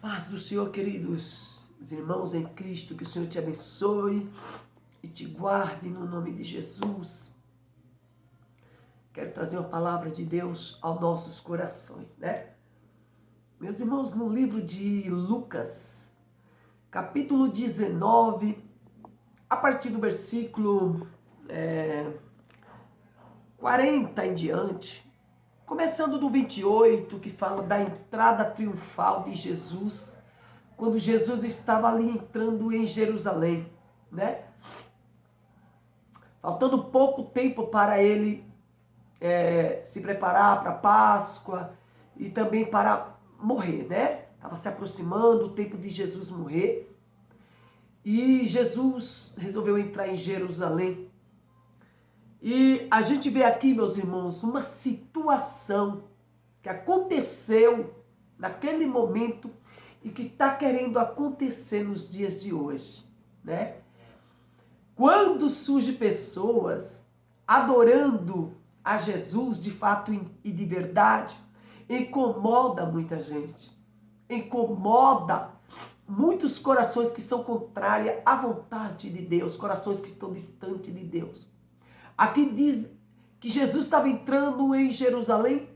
Paz do Senhor, queridos irmãos em Cristo, que o Senhor te abençoe e te guarde no nome de Jesus. Quero trazer uma palavra de Deus aos nossos corações, né? Meus irmãos, no livro de Lucas, capítulo 19, a partir do versículo 40 em diante, começando do 28, que fala da entrada triunfal de Jesus, quando Jesus estava ali entrando em Jerusalém, né? Faltando pouco tempo para ele se preparar para a Páscoa e também para morrer, né? Estava se aproximando o tempo de Jesus morrer. E Jesus resolveu entrar em Jerusalém. E a gente vê aqui, meus irmãos, uma situação que aconteceu naquele momento e que está querendo acontecer nos dias de hoje, né? Quando surgem pessoas adorando a Jesus de fato e de verdade, incomoda muita gente, incomoda muitos corações que são contrários à vontade de Deus, corações que estão distantes de Deus. Aqui diz que Jesus estava entrando em Jerusalém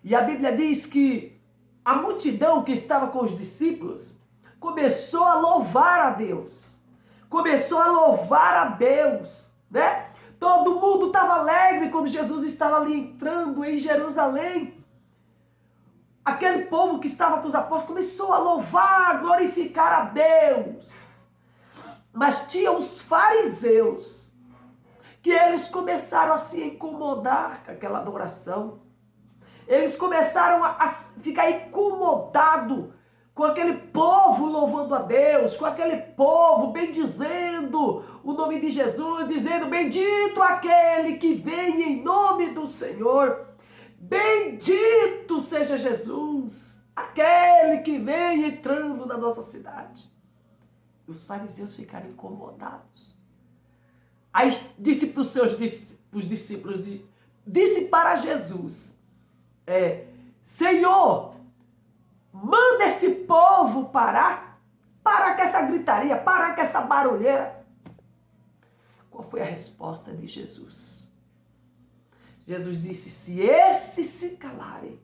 e a Bíblia diz que a multidão que estava com os discípulos começou a louvar a Deus. Começou a louvar a Deus, né? Todo mundo estava alegre quando Jesus estava ali entrando em Jerusalém. Aquele povo que estava com os apóstolos começou a louvar, glorificar a Deus. Mas tinha os fariseus que eles começaram a se incomodar com aquela adoração. Eles começaram a ficar incomodados com aquele povo louvando a Deus, com aquele povo bendizendo o nome de Jesus, dizendo: bendito aquele que vem em nome do Senhor, bendito seja Jesus, aquele que vem entrando na nossa cidade. E os fariseus ficaram incomodados. Aí disse para os seus discípulos, disse para Jesus, Senhor, manda esse povo parar com essa gritaria, parar com essa barulheira. Qual foi a resposta de Jesus? Jesus disse: se esses se calarem,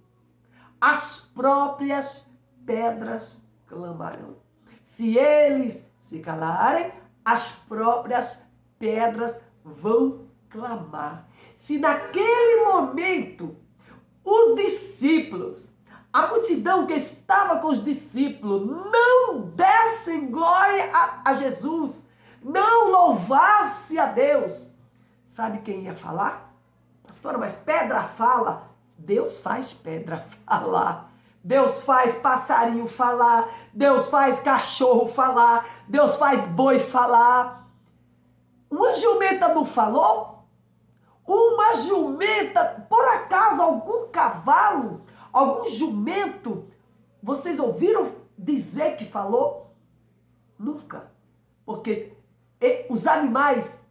as próprias pedras clamarão. Se eles se calarem, as próprias pedras vão clamar. Se naquele momento os discípulos, a multidão que estava com os discípulos, não dessem glória a Jesus, não louvasse a Deus, sabe quem ia falar? Pastora, mas pedra fala? Deus faz pedra falar. Deus faz passarinho falar. Deus faz cachorro falar. Deus faz boi falar. Uma jumenta não falou? Uma jumenta, por acaso algum cavalo, algum jumento, vocês ouviram dizer que falou? Nunca. Porque os animais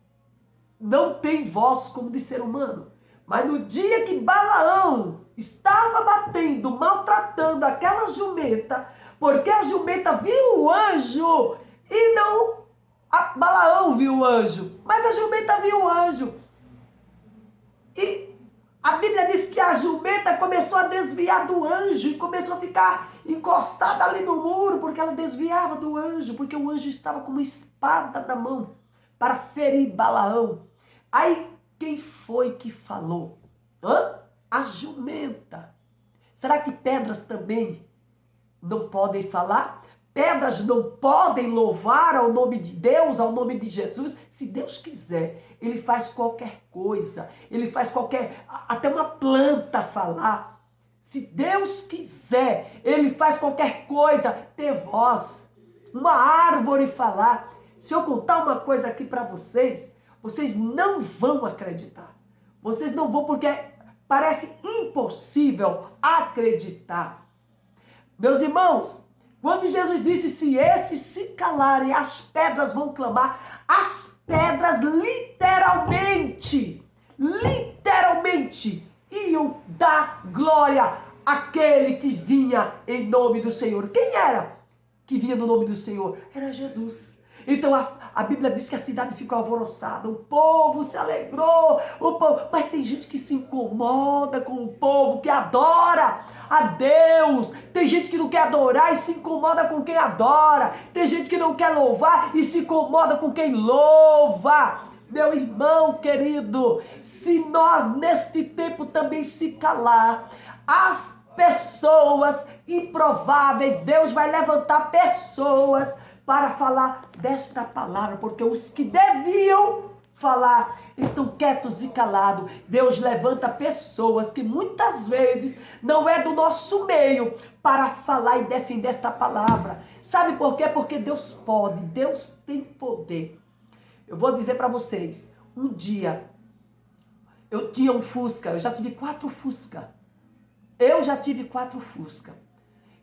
não têm voz como de ser humano. Mas no dia que Balaão estava batendo, maltratando aquela jumenta, porque a jumenta viu o anjo e não Balaão viu o anjo, mas a jumenta viu o anjo. E a Bíblia diz que a jumenta começou a desviar do anjo e começou a ficar encostada ali no muro, porque ela desviava do anjo, porque o anjo estava com uma espada na mão para ferir Balaão. Aí quem foi que falou? A jumenta. Será que pedras também não podem falar? Pedras não podem louvar ao nome de Deus, ao nome de Jesus? Se Deus quiser, Ele faz qualquer coisa. Ele faz até uma planta falar. Se Deus quiser, Ele faz qualquer coisa ter voz. Uma árvore falar. Se eu contar uma coisa aqui para vocês, vocês não vão acreditar. Vocês não vão, porque parece impossível acreditar. Meus irmãos, quando Jesus disse: se esses se calarem, as pedras vão clamar, as pedras literalmente iam dar glória aquele que vinha em nome do Senhor. Quem era que vinha no nome do Senhor? Era Jesus. Então a Bíblia diz que a cidade ficou alvoroçada, o povo se alegrou, mas tem gente que se incomoda com o povo que adora a Deus, tem gente que não quer adorar e se incomoda com quem adora, tem gente que não quer louvar e se incomoda com quem louva. Meu irmão querido, se nós neste tempo também se calar, as pessoas improváveis, Deus vai levantar pessoas para falar desta palavra, porque os que deviam falar estão quietos e calados. Deus levanta pessoas que muitas vezes não é do nosso meio para falar e defender esta palavra. Sabe por quê? Porque Deus pode, Deus tem poder. Eu vou dizer para vocês, um dia eu tinha um Fusca, eu já tive 4 Fusca.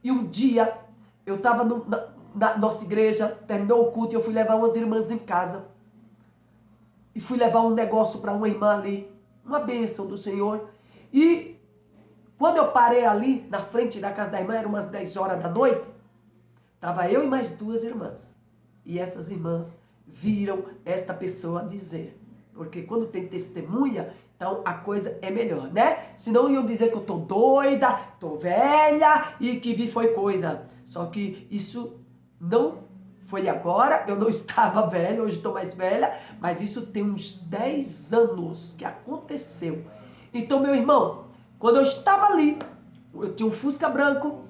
E um dia eu estava na nossa igreja, terminou o culto e eu fui levar umas irmãs em casa. E fui levar um negócio para uma irmã ali, uma bênção do Senhor. E quando eu parei ali, na frente da casa da irmã, eram umas 10 horas da noite, estava eu e mais 2 irmãs. E essas irmãs viram esta pessoa dizer. Porque quando tem testemunha, então a coisa é melhor, né? Senão iam dizer que eu tô doida, tô velha e que vi foi coisa. Só que isso não foi agora, eu não estava velha, hoje estou mais velha, mas isso tem uns 10 anos que aconteceu. Então, meu irmão, quando eu estava ali, eu tinha um Fusca branco,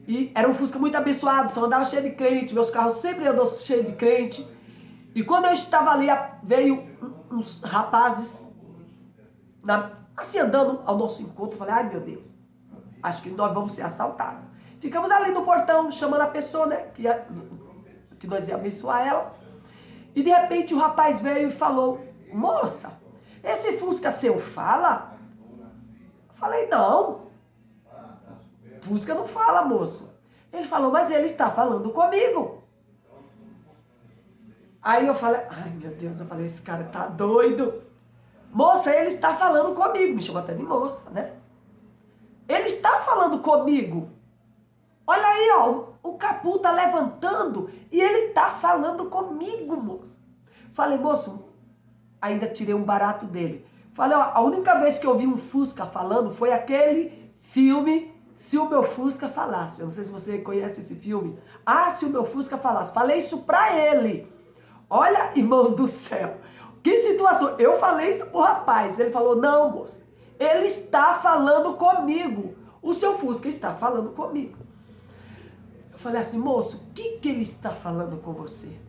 e era um Fusca muito abençoado, só andava cheio de crente, meus carros sempre andam cheio de crente. E quando eu estava ali, veio uns rapazes, assim andando ao nosso encontro, eu falei, ai meu Deus, acho que nós vamos ser assaltados. Ficamos ali no portão, chamando a pessoa, né, que nós ia abençoar ela. E de repente o rapaz veio e falou, moça, esse Fusca seu fala? Eu falei, não, Fusca não fala, moço. Ele falou, mas ele está falando comigo. Aí eu falei, ai meu Deus, eu falei, esse cara tá doido. Moça, ele está falando comigo. Me chamou até de moça, né? Ele está falando comigo. Olha aí, ó, o capô tá levantando e ele tá falando comigo, moço. Falei, moço, ainda tirei um barato dele. Falei, ó, a única vez que eu vi um Fusca falando foi aquele filme Se o Meu Fusca Falasse. Eu não sei se você conhece esse filme. Ah, Se o Meu Fusca Falasse. Falei isso pra ele. Olha, irmãos do céu, que situação. Eu falei isso pro rapaz. Ele falou, não, moço, ele está falando comigo. O seu Fusca está falando comigo. Eu falei assim, moço, o que ele está falando com você?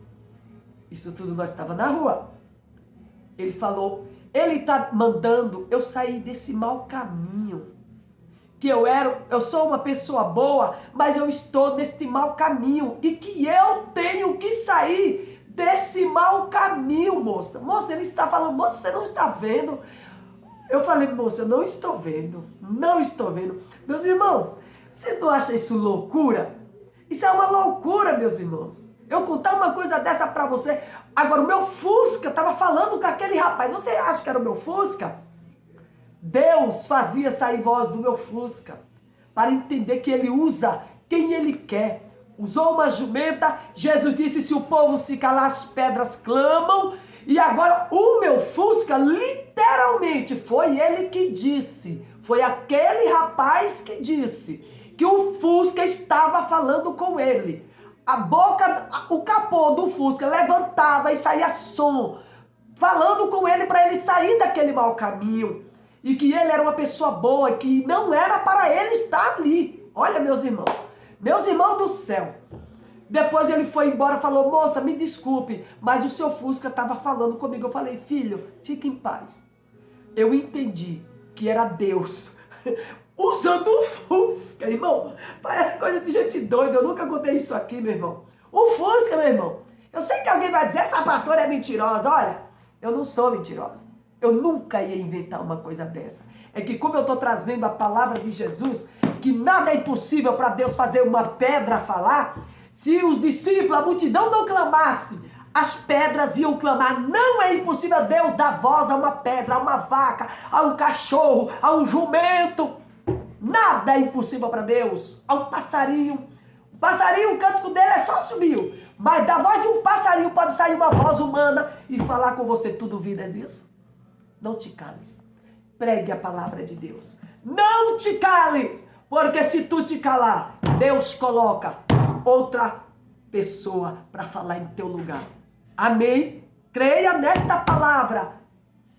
Isso tudo nós estávamos na rua. Ele falou, ele está mandando eu sair desse mau caminho. Que eu sou uma pessoa boa, mas eu estou neste mau caminho. E que eu tenho que sair desse mau caminho, moça. Moça, ele está falando, moça, você não está vendo? Eu falei, moça, eu não estou vendo. Não estou vendo. Meus irmãos, vocês não acham isso loucura? Isso é uma loucura, meus irmãos. Eu contar uma coisa dessa pra você. Agora, o meu Fusca estava falando com aquele rapaz. Você acha que era o meu Fusca? Deus fazia sair voz do meu Fusca para entender que ele usa quem ele quer. Usou uma jumenta. Jesus disse, se o povo se calar, as pedras clamam. E agora o meu Fusca, literalmente, foi ele que disse. Foi aquele rapaz que disse que o Fusca estava falando com ele. A boca, o capô do Fusca levantava e saía som, falando com ele para ele sair daquele mau caminho. E que ele era uma pessoa boa, que não era para ele estar ali. Olha, meus irmãos do céu. Depois ele foi embora e falou, moça, me desculpe, mas o seu Fusca estava falando comigo. Eu falei, filho, fique em paz. Eu entendi que era Deus usando o Fusca, irmão. Parece coisa de gente doida, eu nunca contei isso aqui, meu irmão. O Fusca, meu irmão. Eu sei que alguém vai dizer, essa pastora é mentirosa. Olha, eu não sou mentirosa. Eu nunca ia inventar uma coisa dessa. É que como eu estou trazendo a palavra de Jesus, que nada é impossível para Deus fazer uma pedra falar, se os discípulos, a multidão não clamasse, as pedras iam clamar. Não é impossível Deus dar voz a uma pedra, a uma vaca, a um cachorro, a um jumento. Nada é impossível para Deus. Há um passarinho. O passarinho, o cântico dele é só subiu. Mas da voz de um passarinho pode sair uma voz humana e falar com você. Tu duvidas disso? Não te cales. Pregue a palavra de Deus. Não te cales. Porque se tu te calar, Deus coloca outra pessoa para falar em teu lugar. Amém? Creia nesta palavra.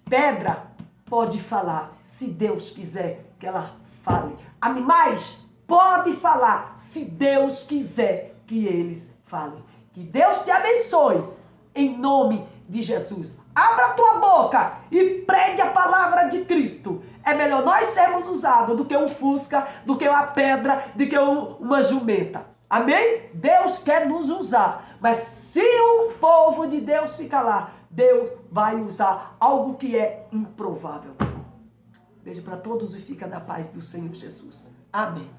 Pedra pode falar, se Deus quiser que ela fale. Animais pode falar, se Deus quiser que eles falem. Que Deus te abençoe, em nome de Jesus. Abra a tua boca e pregue a palavra de Cristo. É melhor nós sermos usados do que um fusca, do que uma pedra, do que uma jumenta. Amém? Deus quer nos usar. Mas se o povo de Deus se calar, Deus vai usar algo que é improvável. Beijo para todos e fica na paz do Senhor Jesus. Amém.